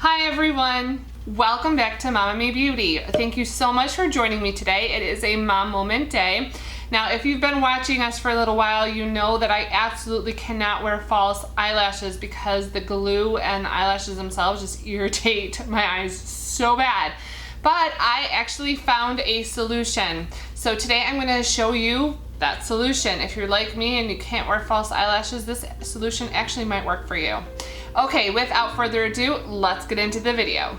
Hi everyone! Welcome back to MomNMeBeauty. Thank you so much for joining me today. It is a mom moment day. Now if you've been watching us for a little while, you know that I absolutely cannot wear false eyelashes because the glue and the eyelashes themselves just irritate my eyes so bad. But I actually found a solution. So today I'm going to show you that solution. If you're like me and you can't wear false eyelashes, this solution actually might work for you. Okay, without further ado, let's get into the video.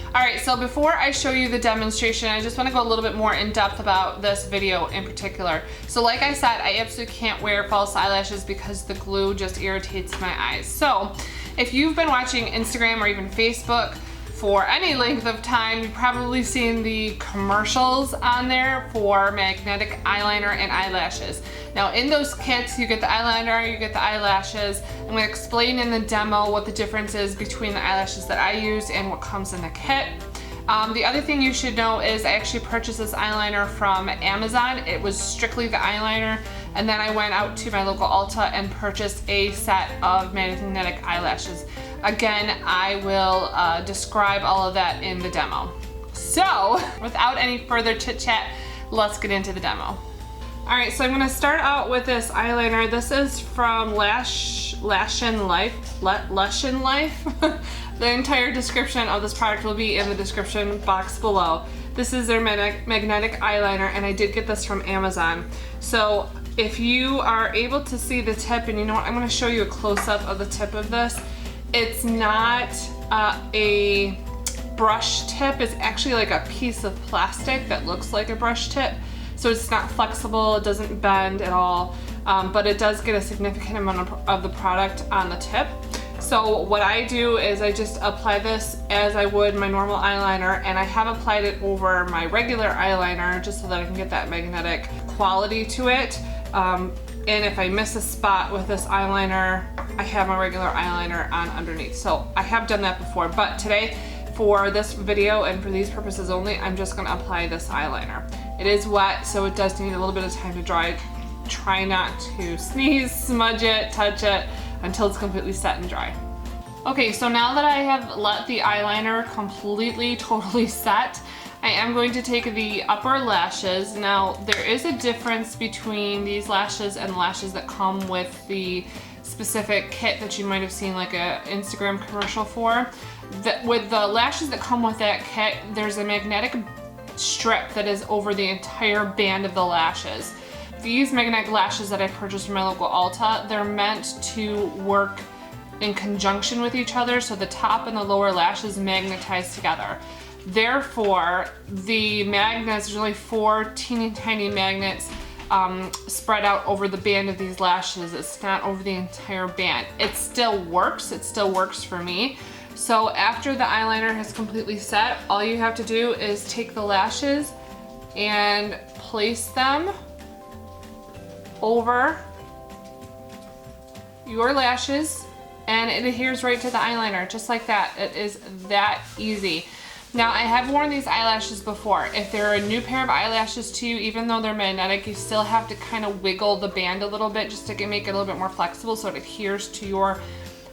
Alright, so before I show you the demonstration, I just want to go a little bit more in depth about this video in particular. So like I said, I absolutely can't wear false eyelashes because the glue just irritates my eyes. So if you've been watching Instagram or even Facebook for any length of time, you've probably seen the commercials on there for magnetic eyeliner and eyelashes. Now in those kits, you get the eyeliner, you get the eyelashes. I'm going to explain in the demo what the difference is between the eyelashes that I use and what comes in the kit. The other thing you should know is I actually purchased this eyeliner from Amazon. It was strictly the eyeliner, and then I went out to my local Ulta and purchased a set of magnetic eyelashes. Again, I will describe all of that in the demo. So, without any further chit chat, let's get into the demo. Alright, so I'm going to start out with this eyeliner. This is from LeshionLife. The entire description of this product will be in the description box below. This is their magnetic eyeliner, and I did get this from Amazon. So if you are able to see the tip, and you know what, I'm going to show you a close-up of the tip of this. It's not a brush tip. It's actually like a piece of plastic that looks like a brush tip. So it's not flexible, it doesn't bend at all, but it does get a significant amount of the product on the tip. So what I do is I just apply this as I would my normal eyeliner, and I have applied it over my regular eyeliner just so that I can get that magnetic quality to it. And if I miss a spot with this eyeliner, I have my regular eyeliner on underneath. So I have done that before, but today for this video and for these purposes only, I'm just going to apply this eyeliner. It is wet, so it does need a little bit of time to dry. Try not to sneeze, smudge it, touch it until it's completely set and dry. Okay, so now that I have let the eyeliner completely, totally set, I am going to take the upper lashes. Now, there is a difference between these lashes and lashes that come with the specific kit that you might have seen like a Instagram commercial for. With the lashes that come with that kit, there's a magnetic strip that is over the entire band of the lashes. These magnetic lashes that I purchased from my local Ulta, they're meant to work in conjunction with each other, so the top and the lower lashes magnetize together. Therefore, the magnets, there's only 4 teeny tiny magnets spread out over the band of these lashes. It's not over the entire band. It still works for me. So after the eyeliner has completely set, all you have to do is take the lashes and place them over your lashes, and it adheres right to the eyeliner, just like that. It is that easy. Now, I have worn these eyelashes before. If they're a new pair of eyelashes to you, even though they're magnetic, you still have to kind of wiggle the band a little bit just to make it a little bit more flexible so it adheres to your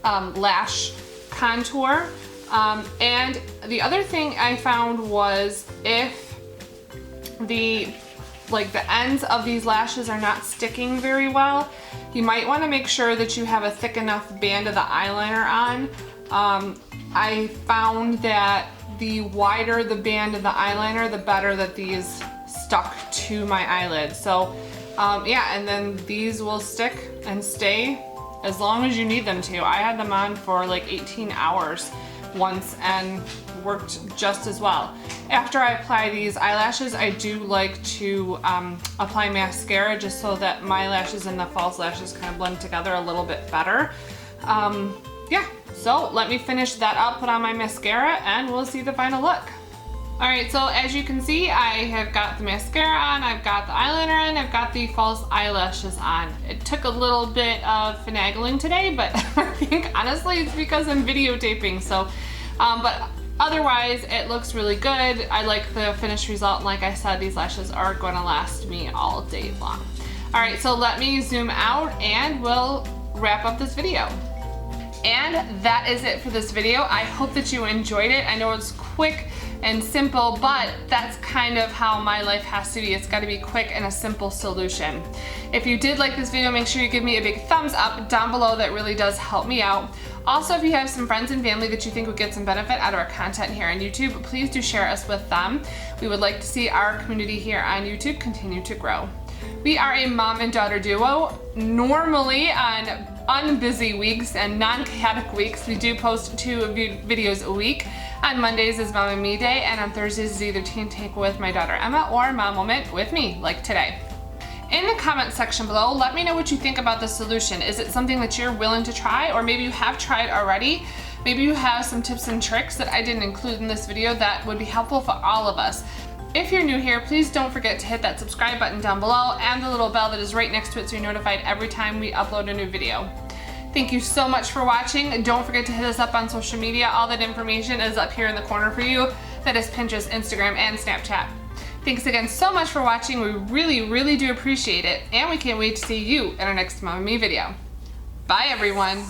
lash contour. And the other thing I found was if the ends of these lashes are not sticking very well, you might want to make sure that you have a thick enough band of the eyeliner on. I found that the wider the band of the eyeliner, the better that these stuck to my eyelid. So yeah, and then these will stick and stay as long as you need them to. I had them on for like 18 hours once and worked just as well. After I apply these eyelashes, I do like to apply mascara just so that my lashes and the false lashes kind of blend together a little bit better. Yeah, so let me finish that up, put on my mascara, and we'll see the final look. Alright, so as you can see, I have got the mascara on, I've got the eyeliner on, I've got the false eyelashes on. It took a little bit of finagling today, but I think honestly it's because I'm videotaping, so, but otherwise it looks really good. I like the finished result, and like I said, these lashes are going to last me all day long. Alright, so let me zoom out and we'll wrap up this video. And that is it for this video. I hope that you enjoyed it. I know it's quick and simple, but that's kind of how my life has to be. It's got to be quick and a simple solution. If you did like this video, make sure you give me a big thumbs up down below. That really does help me out. Also, if you have some friends and family that you think would get some benefit out of our content here on YouTube, please do share us with them. We would like to see our community here on YouTube continue to grow. We are a mom and daughter duo. Normally on unbusy weeks and non-chaotic weeks, we do post 2 videos a week. On Mondays is MomNMe Day, and on Thursdays is either Teen Take with my daughter Emma or Mom Moment with me, like today. In the comment section below, let me know what you think about the solution. Is it something that you're willing to try, or maybe you have tried already? Maybe you have some tips and tricks that I didn't include in this video that would be helpful for all of us. If you're new here, please don't forget to hit that subscribe button down below and the little bell that is right next to it so you're notified every time we upload a new video. Thank you so much for watching. Don't forget to hit us up on social media. All that information is up here in the corner for you. That is Pinterest, Instagram, and Snapchat. Thanks again so much for watching. We really do appreciate it, and we can't wait to see you in our next MomNMe video. Bye everyone.